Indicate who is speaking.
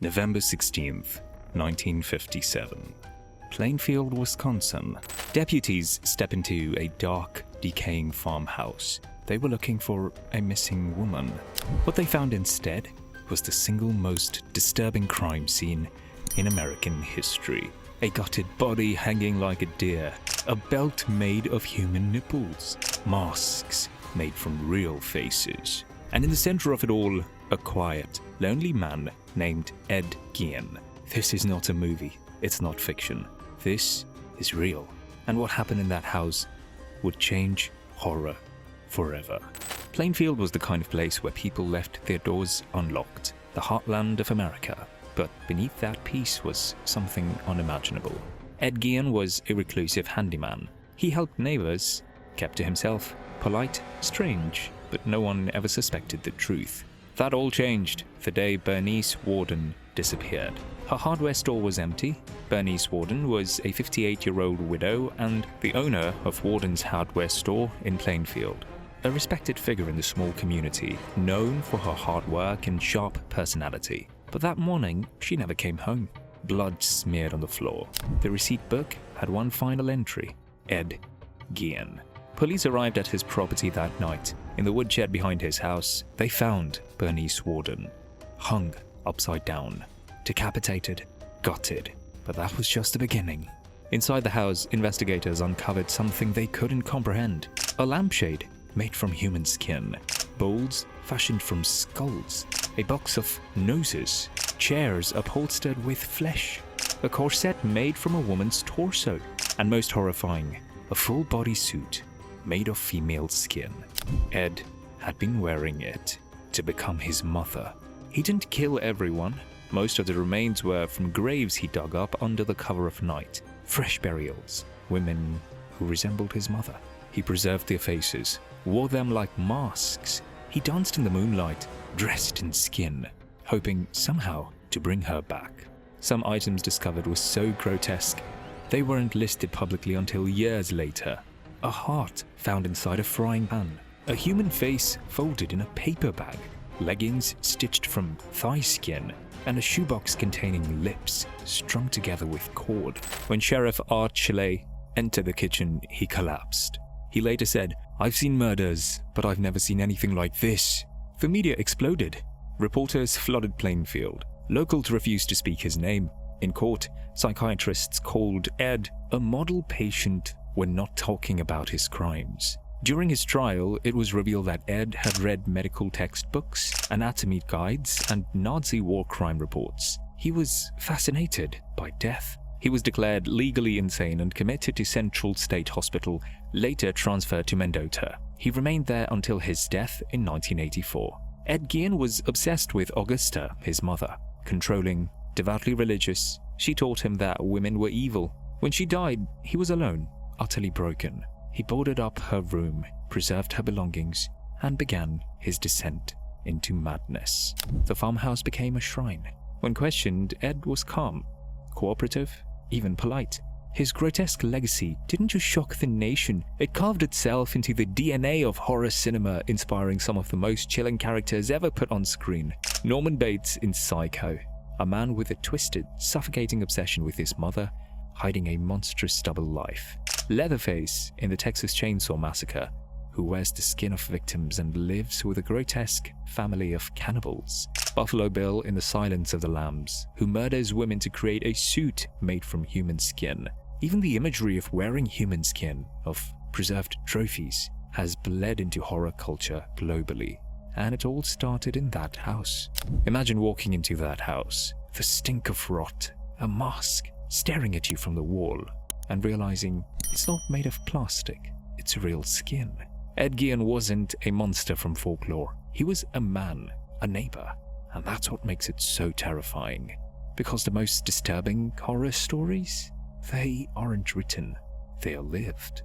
Speaker 1: November 16th, 1957. Plainfield, Wisconsin. Deputies step into a dark, decaying farmhouse. They were looking for a missing woman. What they found instead was the single most disturbing crime scene in American history. A gutted body hanging like a deer, a belt made of human nipples, masks made from real faces, and in the center of it all, a quiet, lonely man named Ed Gein. This is not a movie, it's not fiction. This is real, and what happened in that house would change horror forever. Plainfield was the kind of place where people left their doors unlocked, the heartland of America. But beneath that peace was something unimaginable. Ed Gein was a reclusive handyman. He helped neighbors, kept to himself, polite, strange, but no one ever suspected the truth. That all changed the day Bernice Warden disappeared. Her hardware store was empty. Bernice Warden was a 58-year-old widow and the owner of Warden's hardware store in Plainfield. A respected figure in the small community, known for her hard work and sharp personality. But that morning, she never came home. Blood smeared on the floor. The receipt book had one final entry: Ed Gein. Police arrived at his property that night. In the woodshed behind his house, they found Bernice Warden, hung upside down, decapitated, gutted. But that was just the beginning. Inside the house, investigators uncovered something they couldn't comprehend: a lampshade made from human skin, bowls fashioned from skulls, a box of noses, chairs upholstered with flesh, a corset made from a woman's torso, and most horrifying, a full body suit made of female skin. Ed had been wearing it to become his mother. He didn't kill everyone. Most of the remains were from graves he dug up under the cover of night. Fresh burials, women who resembled his mother. He preserved their faces, wore them like masks. He danced in the moonlight, dressed in skin, hoping somehow to bring her back. Some items discovered were so grotesque, they weren't listed publicly until years later. A heart found inside a frying pan, a human face folded in a paper bag, leggings stitched from thigh skin, and a shoebox containing lips strung together with cord. When Sheriff Art Shilley entered the kitchen, he collapsed. He later said, "I've seen murders, but I've never seen anything like this." The media exploded. Reporters flooded Plainfield. Locals refused to speak his name. In court, psychiatrists called Ed a model patient when not talking about his crimes. During his trial, it was revealed that Ed had read medical textbooks, anatomy guides, and Nazi war crime reports. He was fascinated by death. He was declared legally insane and committed to Central State Hospital, later transferred to Mendota. He remained there until his death in 1984. Ed Gein was obsessed with Augusta, his mother. Controlling, devoutly religious, she taught him that women were evil. When she died, he was alone, utterly broken. He boarded up her room, preserved her belongings, and began his descent into madness. The farmhouse became a shrine. When questioned, Ed was calm, cooperative, even polite. His grotesque legacy didn't just shock the nation, it carved itself into the DNA of horror cinema, inspiring some of the most chilling characters ever put on screen. Norman Bates in Psycho, a man with a twisted, suffocating obsession with his mother, hiding a monstrous double life. Leatherface in the Texas Chainsaw Massacre, who wears the skin of victims and lives with a grotesque family of cannibals. Buffalo Bill in The Silence of the Lambs, who murders women to create a suit made from human skin. Even the imagery of wearing human skin, of preserved trophies, has bled into horror culture globally. And it all started in that house. Imagine walking into that house, the stink of rot, a mask staring at you from the wall, and realizing it's not made of plastic, it's real skin. Ed Gein wasn't a monster from folklore. He was a man, a neighbor, and that's what makes it so terrifying. Because the most disturbing horror stories, they aren't written, they are lived.